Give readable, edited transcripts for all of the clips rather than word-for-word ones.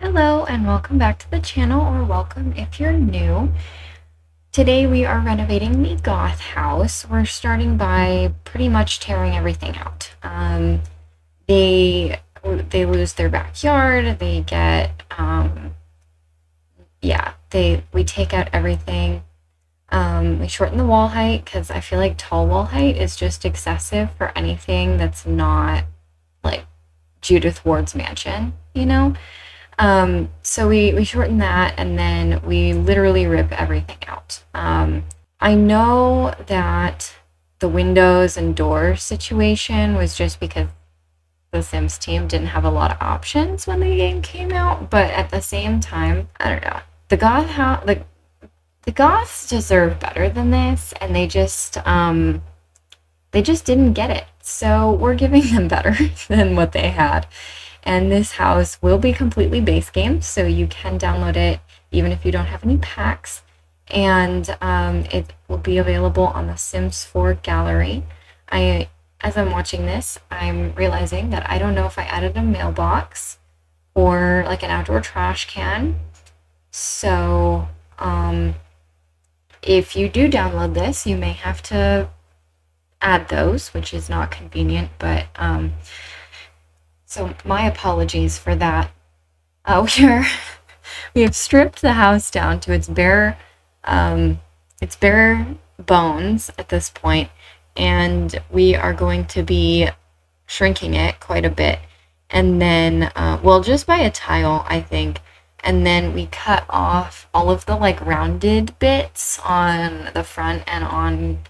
Hello and welcome back to the channel, or welcome if you're new. Today we are renovating the Goth house. We're starting by pretty much tearing everything out. They lose their backyard. They get we take out everything. We shorten the wall height because I feel like tall wall height is just excessive for anything that's not like Judith Ward's mansion, you know? So we shorten that and then we literally rip everything out. I know that the windows and doors situation was just because the Sims team didn't have a lot of options when the game came out, but at the same time, I don't know. The Goths deserve better than this, and they just didn't get it. So we're giving them better than what they had. And this house will be completely base game, so you can download it even if you don't have any packs. And it will be available on the Sims 4 gallery. As I'm watching this, I'm realizing that I don't know if I added a mailbox or like an outdoor trash can. So if you do download this, you may have to add those, which is not convenient, but so my apologies for that. We have stripped the house down to its bare bones at this point, and we are going to be shrinking it quite a bit, and then just by a tile, I think, and then we cut off all of the like rounded bits on the front and on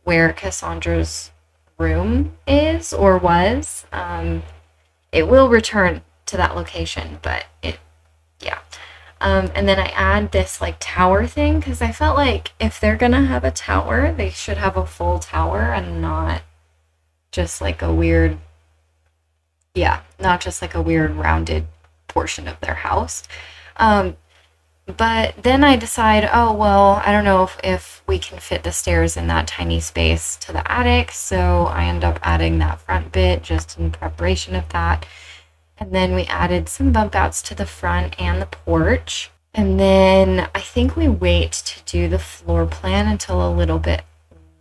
where Cassandra's room is or was. It will return to that location, but yeah. And then I add this like tower thing because I felt like if they're gonna have a tower, they should have a full tower and not just like a weird, not just like a weird rounded portion of their house. But then I decide, oh, well, I don't know if we can fit the stairs in that tiny space to the attic, so I end up adding that front bit just in preparation of that. And then we added some bump outs to the front and the porch. And then I think we wait to do the floor plan until a little bit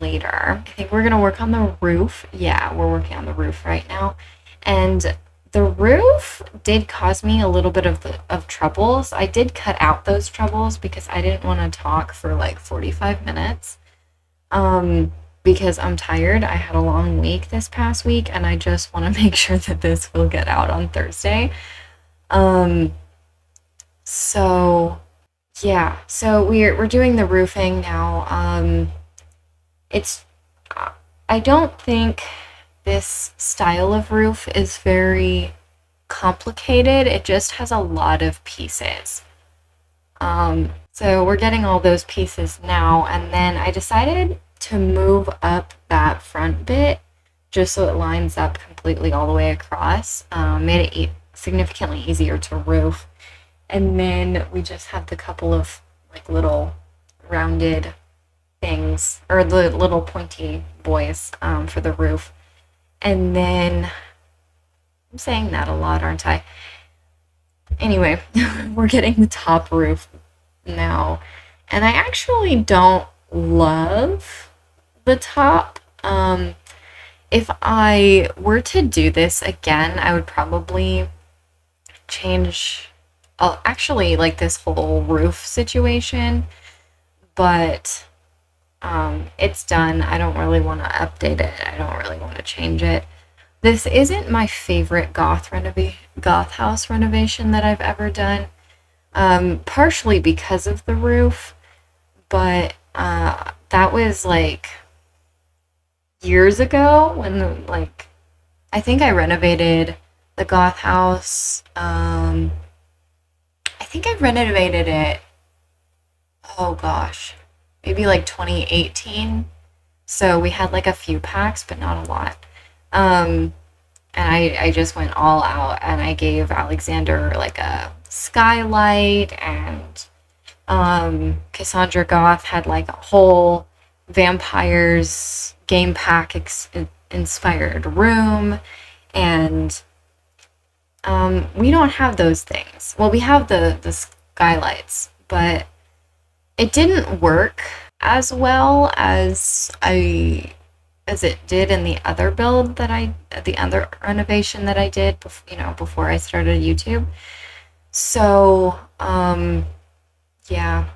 later. I think we're going to work on the roof. Yeah, we're working on the roof right now. And the roof did cause me a little bit of troubles. I did cut out those troubles because I didn't want to talk for like 45 minutes. Because I'm tired. I had a long week this past week, and I just want to make sure that this will get out on Thursday. So yeah, so we're doing the roofing now. It's I don't think this style of roof is very complicated. It just has a lot of pieces. So we're getting all those pieces now, and then I decided to move up that front bit just so it lines up completely all the way across. Made it significantly easier to roof. And then we just have the couple of like little rounded things, or the little pointy boys for the roof. And then I'm saying that a lot, aren't I? Anyway, we're getting the top roof now. And I actually don't love the top. If I were to do this again, I would probably change actually like this whole roof situation, but it's done. I don't really want to update it. I don't really want to change it. This isn't my favorite Goth house renovation that I've ever done, partially because of the roof, but that was like years ago when like I think I renovated the Goth house. I think I renovated it. Oh gosh, maybe like 2018. So we had like a few packs, but not a lot. And I just went all out and I gave Alexander like a skylight, and Cassandra Goth had like a whole vampires game pack inspired room, and We don't have those things. Well, we have the skylights, but it didn't work as well as it did in the other build that the other renovation that I did, before I started YouTube. So, yeah.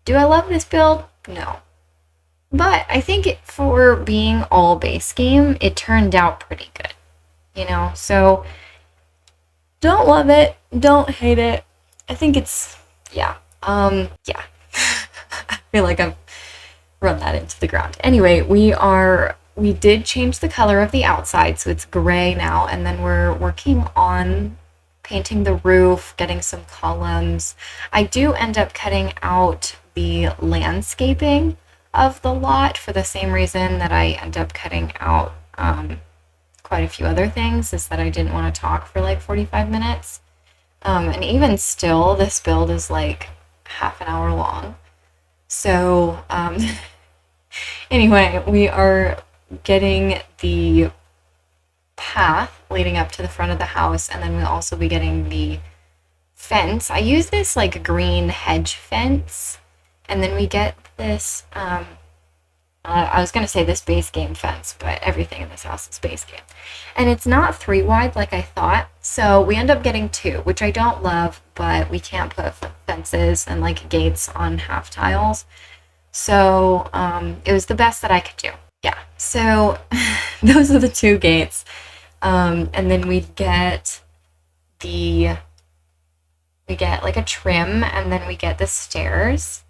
Do I love this build? No. But I think for being all base game, it turned out pretty good, So don't love it, don't hate it. I think it's, yeah. Yeah. I feel like I've run that into the ground. Anyway, we did change the color of the outside, so it's gray now, and then we're working on painting the roof, getting some columns. I do end up cutting out the landscaping of the lot for the same reason that I end up cutting out quite a few other things, is that I didn't want to talk for like 45 minutes. And even still, this build is like half an hour long. So, anyway, we are getting the path leading up to the front of the house, and then we'll also be getting the fence. I use this like green hedge fence, and then we get this, I was going to say this base game fence, but everything in this house is base game. And it's not 3 wide like I thought, so we end up getting 2, which I don't love, but we can't put fences and like gates on half tiles. So it was the best that I could do. Yeah, so those are the 2 gates. And then we get like a trim, and then we get the stairs.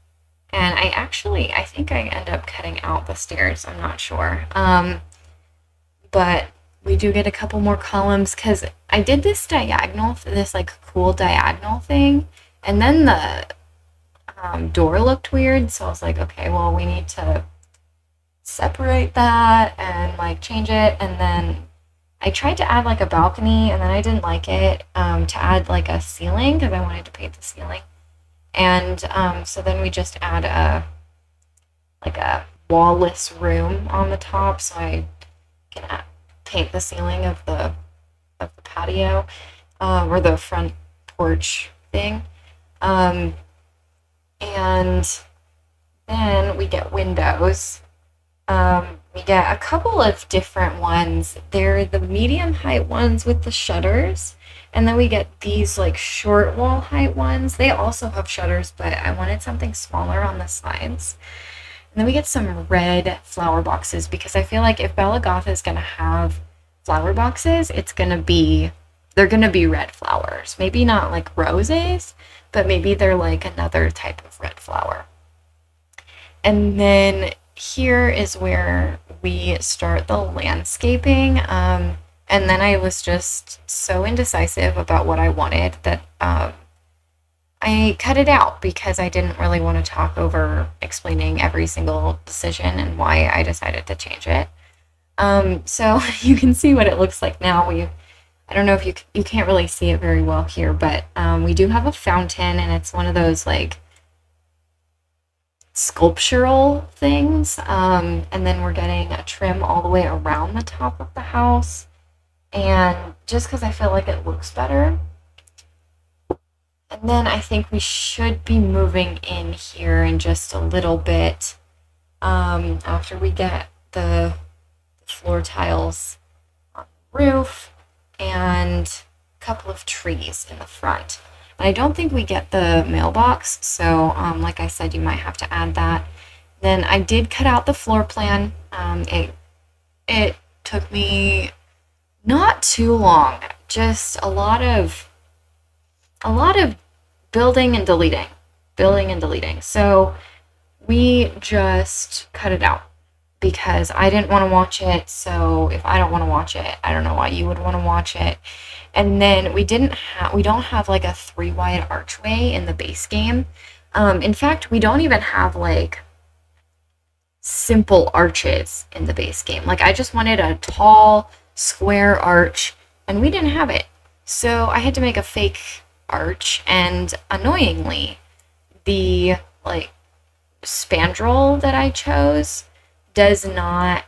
And I think I end up cutting out the stairs. I'm not sure. But we do get a couple more columns because I did this like cool diagonal thing. And then the door looked weird. So I was like, okay, well, we need to separate that and like change it. And then I tried to add like a balcony, and then I didn't like it, to add like a ceiling because I wanted to paint the ceiling. And so then we just add a wall-less room on the top, so I can paint the ceiling of the patio, or the front porch thing. And then we get windows. We get a couple of different ones. They're the medium height ones with the shutters. And then we get these like short wall height ones. They also have shutters, but I wanted something smaller on the sides. And then we get some red flower boxes, because I feel like if Bella Goth is going to have flower boxes, they're going to be red flowers. Maybe not like roses, but maybe they're like another type of red flower. And then here is where we start the landscaping. And then I was just so indecisive about what I wanted that I cut it out, because I didn't really want to talk over explaining every single decision and why I decided to change it. So you can see what it looks like now. I don't know if you can't really see it very well here, but we do have a fountain, and it's one of those like sculptural things. And then we're getting a trim all the way around the top of the house. And just because I feel like it looks better. And then I think we should be moving in here in just a little bit, after we get the floor tiles on the roof and a couple of trees in the front. And I don't think we get the mailbox, so like I said, you might have to add that. Then I did cut out the floor plan. It took me not too long, just a lot of building and deleting. So we just cut it out because I didn't want to watch it. So if I don't want to watch it, I don't know why you would want to watch it. And then we don't have like a 3 wide archway in the base game. In fact, we don't even have like simple arches in the base game. Like I just wanted a tall square arch, and we didn't have it. So I had to make a fake arch, and annoyingly, the like spandrel that I chose does not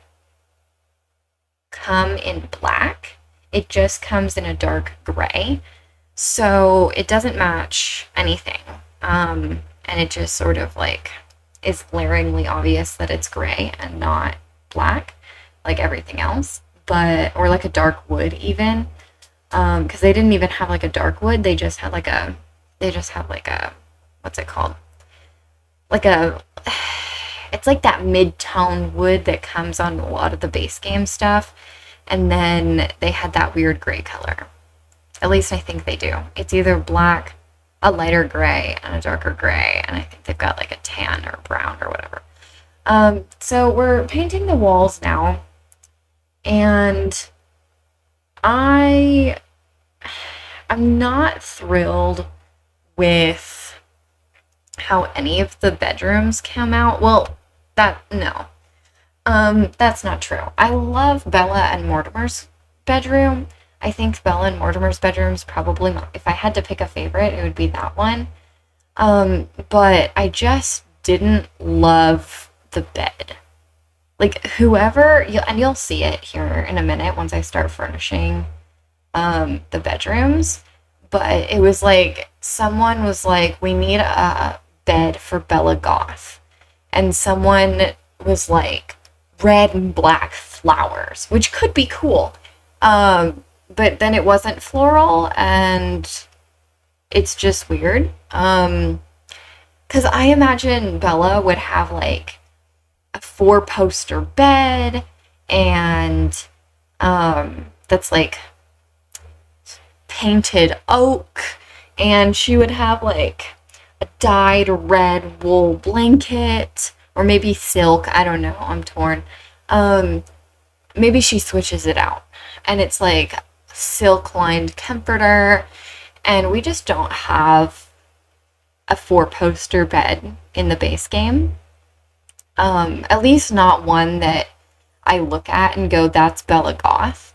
come in black. It just comes in a dark gray. So it doesn't match anything. And it just sort of like is glaringly obvious that it's gray and not black like everything else, but or like a dark wood even. Because they didn't even have like a dark wood, they just had like a they just have like a what's it called? Like a it's like that mid-tone wood that comes on a lot of the base game stuff. And then they had that weird gray color. At least I think they do. It's either black, a lighter gray, and a darker gray, and I think they've got like a tan or brown or whatever. So we're painting the walls now, and I I'm not thrilled with how any of the bedrooms come out. Well, no. That's not true. I love Bella and Mortimer's bedroom. I think Bella and Mortimer's bedroom's probably, if I had to pick a favorite, it would be that one. But I just didn't love the bed. Like whoever, and you'll see it here in a minute once I start furnishing the bedrooms. But it was like someone was like, we need a bed for Bella Goth, and someone was like red and black flowers, which could be cool. But then it wasn't floral, and it's just weird. Because I imagine Bella would have like a 4-poster bed, and that's like painted oak, and she would have like a dyed red wool blanket, or maybe silk. I don't know. I'm torn. Maybe she switches it out, and it's like silk lined comforter, and we just don't have a 4-poster bed in the base game. At least not one that I look at and go, that's Bella Goth.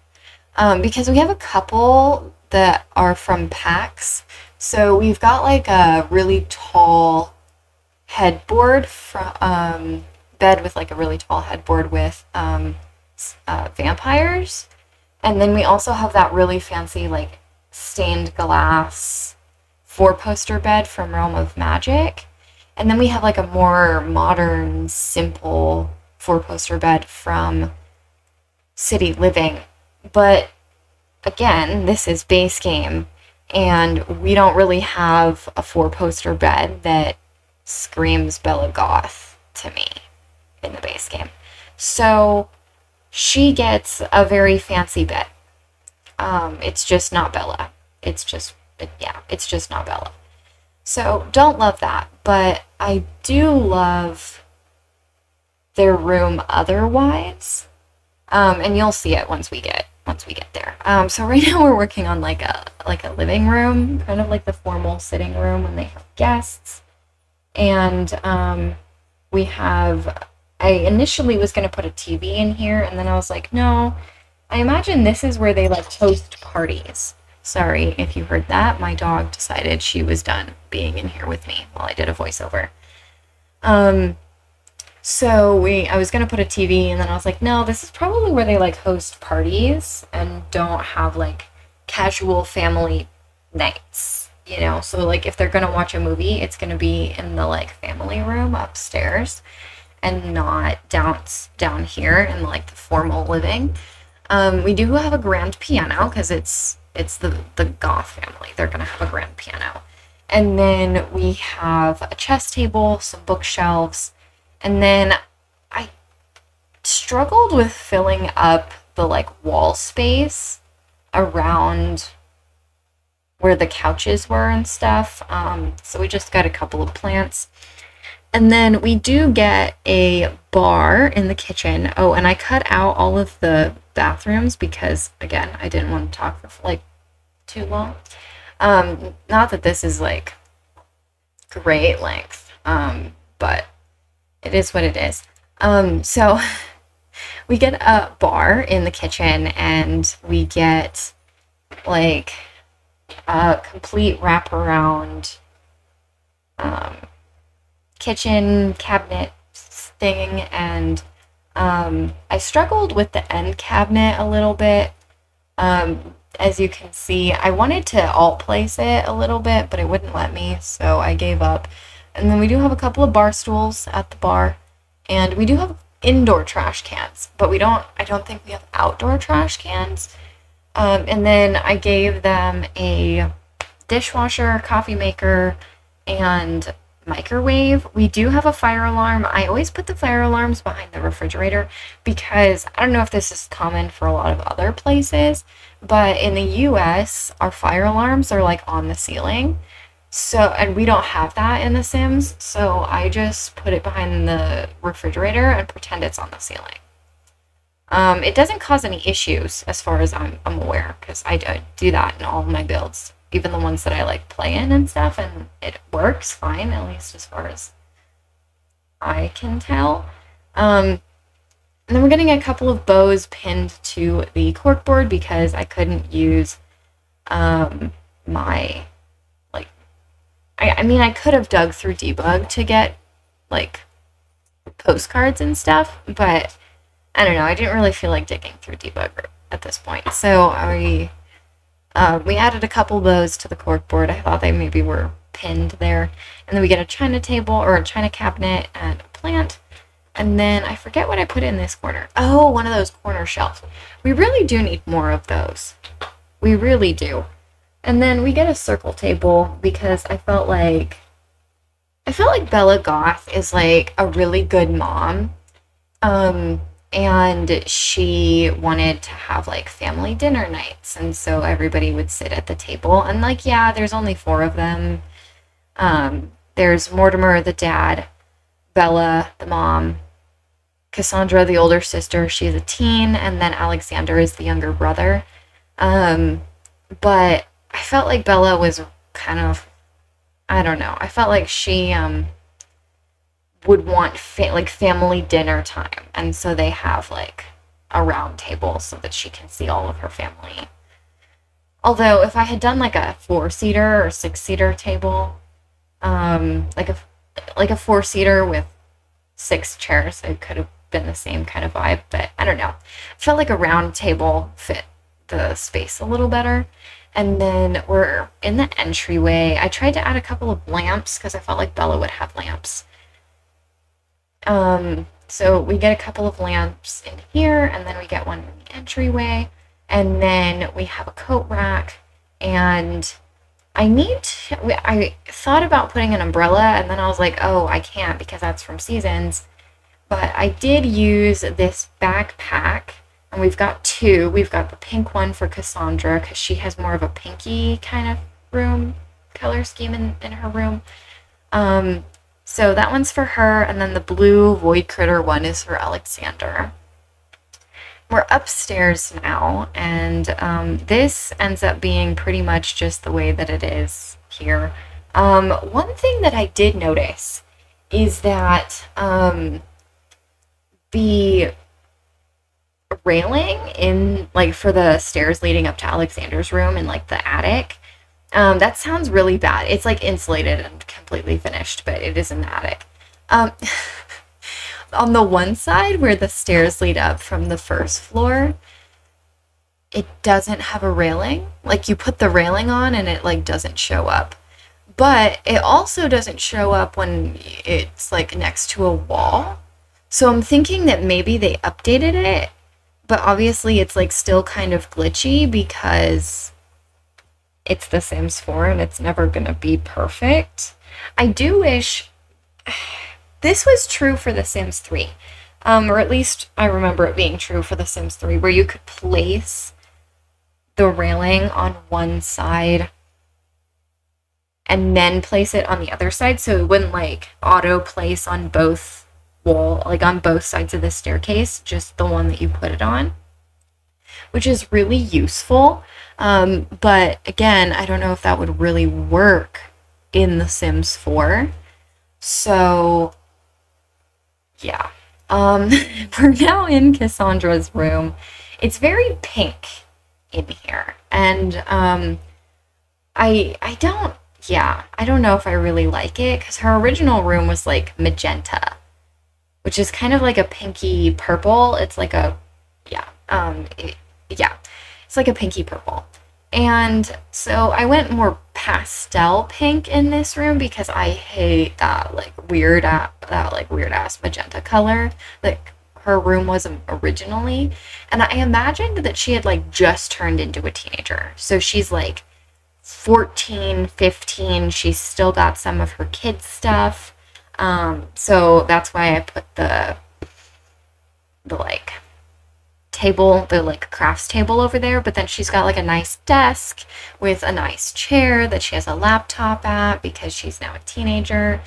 Because we have a couple that are from packs. So we've got like a really tall headboard from bed with like a really tall headboard with vampires. And then we also have that really fancy like stained glass 4-poster bed from Realm of Magic. And then we have like a more modern, simple 4-poster bed from City Living. But again, this is base game, and we don't really have a 4-poster bed that screams Bella Goth to me in the base game. So she gets a very fancy bed. It's just not Bella. It's just not Bella. So don't love that, but I do love their room otherwise. And you'll see it once we get there. So right now we're working on like a living room, kind of like the formal sitting room when they have guests. And I initially was going to put a TV in here, and then I was like, no, I imagine this is where they like host parties. Sorry if you heard that. My dog decided she was done being in here with me while I did a voiceover. So I was gonna put a TV, and then I was like, no, this is probably where they like host parties and don't have like casual family nights, you know? So like if they're gonna watch a movie, it's gonna be in the like family room upstairs and not down here in like the formal living. We do have a grand piano because it's the Goth family. They're gonna have a grand piano. And then we have a chess table, some bookshelves, and then I struggled with filling up the like wall space around where the couches were and stuff. So we just got a couple of plants. And then we do get a bar in the kitchen. Oh, and I cut out all of the bathrooms because, again, I didn't want to talk for like too long. Not that this is like great length, but it is what it is. So we get a bar in the kitchen, and we get like a complete wraparound kitchen cabinet thing, and I struggled with the end cabinet a little bit. As you can see, I wanted to alt place it a little bit, but it wouldn't let me, so I gave up. And then we do have a couple of bar stools at the bar, and we do have indoor trash cans, but I don't think we have outdoor trash cans. And then I gave them a dishwasher, coffee maker, and microwave. We do have a fire alarm. I always put the fire alarms behind the refrigerator because I don't know if this is common for a lot of other places, but in the US, our fire alarms are like on the ceiling. So, and we don't have that in The Sims, so I just put it behind the refrigerator and pretend it's on the ceiling. It doesn't cause any issues as far as I'm aware, because I do that in all of my builds, even the ones that I like play in and stuff, and it works fine, at least as far as I can tell. And then we're getting a couple of bows pinned to the corkboard because I couldn't use my, like, I mean, I could have dug through debug to get, like, postcards and stuff, but I don't know, I didn't really feel like digging through debug at this point. So we added a couple bows to the corkboard. I thought they maybe were pinned there. And then we get a china table or a china cabinet and a plant. And then I forget what I put in this corner. Oh, one of those corner shelves. We really do need more of those. We really do. And then we get a circle table because I felt like Bella Goth is like a really good mom. And she wanted to have like family dinner nights, and so everybody would sit at the table, and like, yeah, there's only four of them. There's Mortimer, the dad, Bella, the mom, Cassandra, the older sister, she's a teen, and then Alexander is the younger brother. But I felt like Bella was kind of, I don't know, I felt like she would want like family dinner time, and so they have like a round table so that she can see all of her family. Although if I had done like a 4-seater or 6-seater table, like a 4-seater with 6 chairs, it could have been the same kind of vibe. But I don't know. I felt like a round table fit the space a little better. And then we're in the entryway. I tried to add a couple of lamps because I felt like Bella would have lamps. So we get a couple of lamps in here, and then we get one in the entryway, and then we have a coat rack, and I thought about putting an umbrella, and then I was like, oh, I can't because that's from Seasons, but I did use this backpack, and we've got two. We've got the pink one for Cassandra because she has more of a pinky kind of room color scheme in her room. So that one's for her, and then the blue Void Critter one is for Alexander. We're upstairs now, and this ends up being pretty much just the way that it is here. One thing that I did notice is that the railing in, like, for the stairs leading up to Alexander's room in, like, the attic, that sounds really bad. It's like insulated and completely finished, but it is in the attic. On the one side where the stairs lead up from the first floor, it doesn't have a railing. Like, you put the railing on and it like doesn't show up. But it also doesn't show up when it's like next to a wall. So I'm thinking that maybe they updated it, but obviously it's like still kind of glitchy because it's The Sims 4 and it's never gonna be perfect. I do wish this was true for The Sims 3. Or at least I remember it being true for The Sims 3, where you could place the railing on one side and then place it on the other side, so it wouldn't like auto place on both on both sides of the staircase, just the one that you put it on, which is really useful. But again, I don't know if that would really work in The Sims 4. So yeah. We're now in Cassandra's room. It's very pink in here. And I don't know if I really like it, because her original room was like magenta, which is kind of like a pinky purple. It's like a, yeah. It's like a pinky purple. And so I went more pastel pink in this room because I hate that like weird ass magenta color. Like her room was originally. And I imagined that she had like just turned into a teenager. So she's like 14, 15. She's still got some of her kids' stuff. So that's why I put the like table, the like crafts table over there, but then she's got like a nice desk with a nice chair that she has a laptop at because she's now a teenager.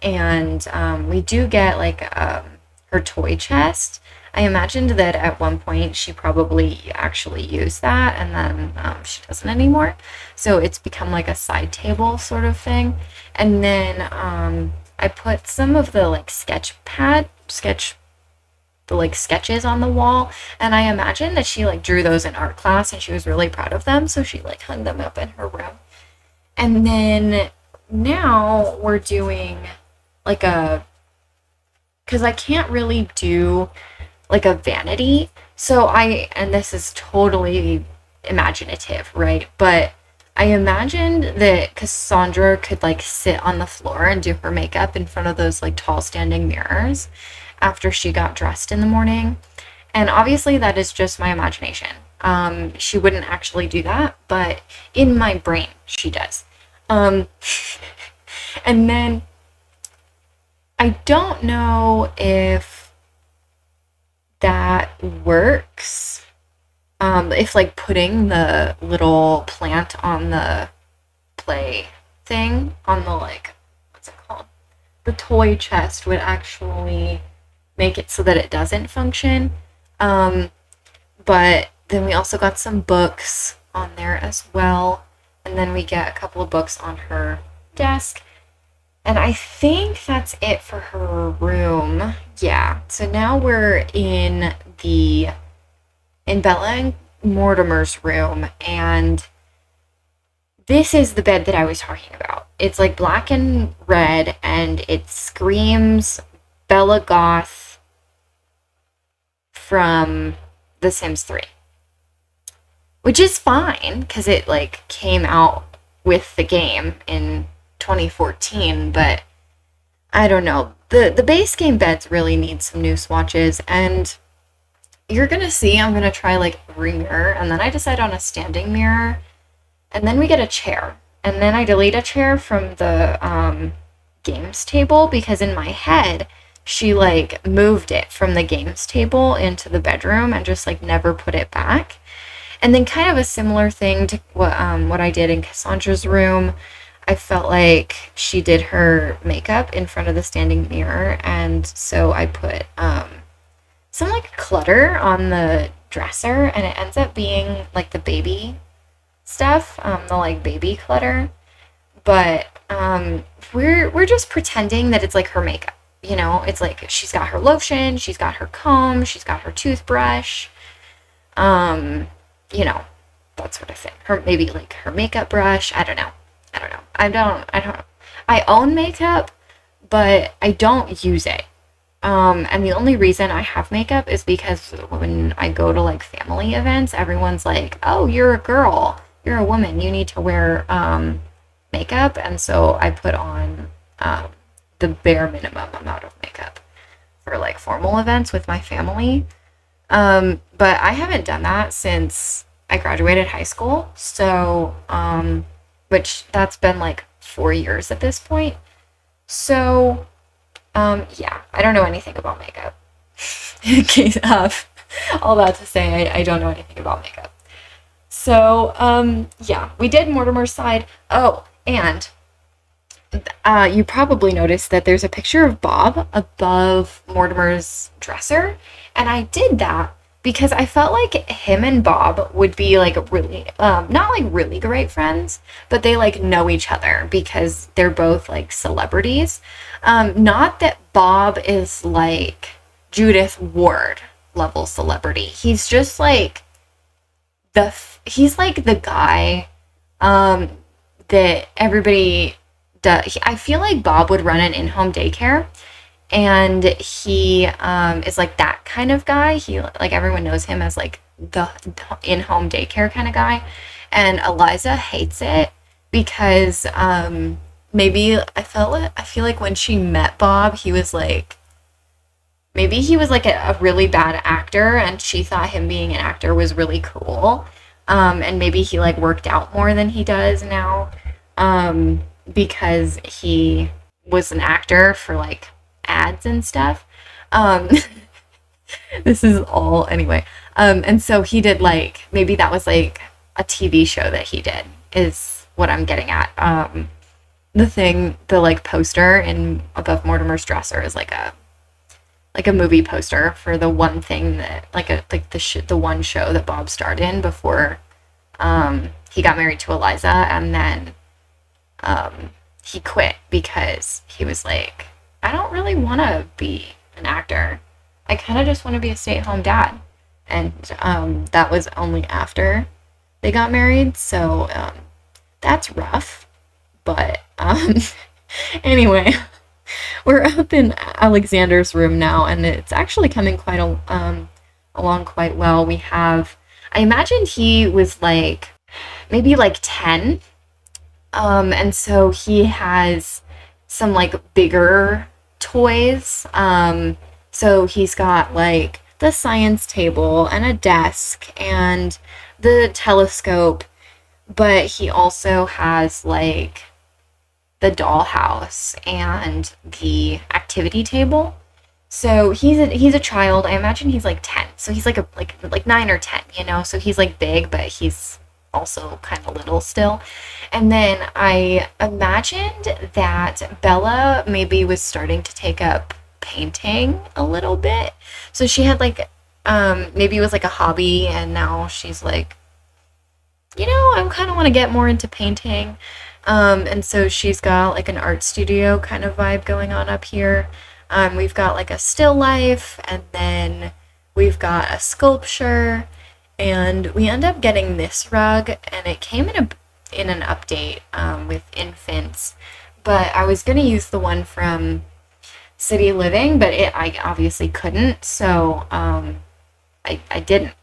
And we do get like her toy chest. I imagined that at one point she probably actually used that and then she doesn't anymore. So it's become like a side table sort of thing. And then I put some of the like the like sketches on the wall, and I imagine that she like drew those in art class and she was really proud of them, so she like hung them up in her room. And then now we're doing like because I can't really do like a vanity, and this is totally imaginative, right? But I imagined that Cassandra could like sit on the floor and do her makeup in front of those like tall standing mirrors after she got dressed in the morning. And obviously that is just my imagination. She wouldn't actually do that, but in my brain she does. And then I don't know if that works. If like putting the little plant on the play thing on the like, what's it called? The toy chest would actually make it so that it doesn't function. But then we also got some books on there as well. And then we get a couple of books on her desk. And I think that's it for her room. Yeah. So now we're in Bella and Mortimer's room, and this is the bed that I was talking about. It's like black and red, and it screams Bella Goth from The Sims 3. Which is fine, because it like came out with the game in 2014, but I don't know. The base game beds really need some new swatches, and you're gonna see I'm gonna try like every mirror, and then I decide on a standing mirror, and then we get a chair, and then I delete a chair from the games table because in my head she like moved it from the games table into the bedroom and just like never put it back. And then kind of a similar thing to what I did in Cassandra's room. I felt like she did her makeup in front of the standing mirror, and so I put some like clutter on the dresser, and it ends up being like the baby stuff, the like baby clutter. But we're just pretending that it's like her makeup. You know, it's like she's got her lotion, she's got her comb, she's got her toothbrush, you know, that sort of thing. Her maybe like her makeup brush. I don't know. I don't know. I own makeup, but I don't use it. And the only reason I have makeup is because when I go to like family events, everyone's like, "Oh, you're a girl. You're a woman. You need to wear makeup." And so I put on the bare minimum amount of makeup for like formal events with my family. But I haven't done that since I graduated high school. So, which that's been like 4 years at this point. So, yeah, I don't know anything about makeup. In case of all that to say, I don't know anything about makeup. So, yeah, we did Mortimer's side. Oh, and you probably noticed that there's a picture of Bob above Mortimer's dresser, and I did that because I felt like him and Bob would be like really, not like really great friends, but they like know each other because they're both like celebrities. Not that Bob is like Judith Ward level celebrity. He's just like he's like the guy that everybody does. I feel like Bob would run an in-home daycare, and he is like that kind of guy. He like everyone knows him as like the in-home daycare kind of guy, and Eliza hates it because maybe I feel like when she met Bob, he was like maybe he was like a really bad actor, and she thought him being an actor was really cool. And maybe he like worked out more than he does now, because he was an actor for like ads and stuff. Um, this is all anyway. And so he did like maybe that was like a TV show that he did is what I'm getting at. The like poster in above Mortimer's dresser is like a movie poster for the one thing that the one show that Bob starred in before he got married to Eliza, and then he quit because he was like, I don't really want to be an actor. I kind of just want to be a stay-at-home dad. And that was only after they got married, so that's rough. But anyway, we're up in Alexander's room now, and it's actually coming along quite well. I imagined he was like maybe like 10, and so he has some like bigger toys. So he's got like the science table and a desk and the telescope, but he also has like the dollhouse and the activity table. So he's a child. I imagine he's like 10. So he's like 9 or 10, you know. So he's like big, but he's also kind of little still. And then I imagined that Bella maybe was starting to take up painting a little bit. So she had like maybe it was like a hobby, and now she's like, you know, I kind of want to get more into painting. And so she's got like an art studio kind of vibe going on up here. We've got like a still life, and then we've got a sculpture, and we end up getting this rug, and it came in an update with infants, but I was gonna use the one from City Living, but I obviously couldn't, so I didn't.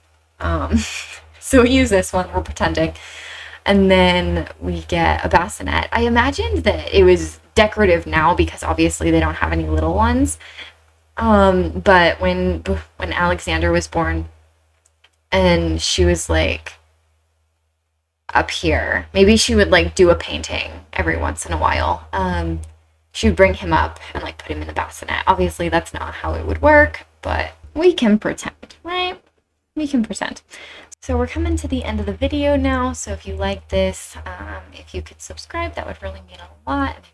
So we use this one. We're pretending. And then we get a bassinet. I imagined that it was decorative now because obviously they don't have any little ones. But when Alexander was born and she was like up here, maybe she would like do a painting every once in a while. She would bring him up and like put him in the bassinet. Obviously that's not how it would work, but we can pretend, right? We can pretend. So we're coming to the end of the video now, so if you like this, if you could subscribe, that would really mean a lot, and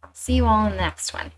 I'll see you all in the next one.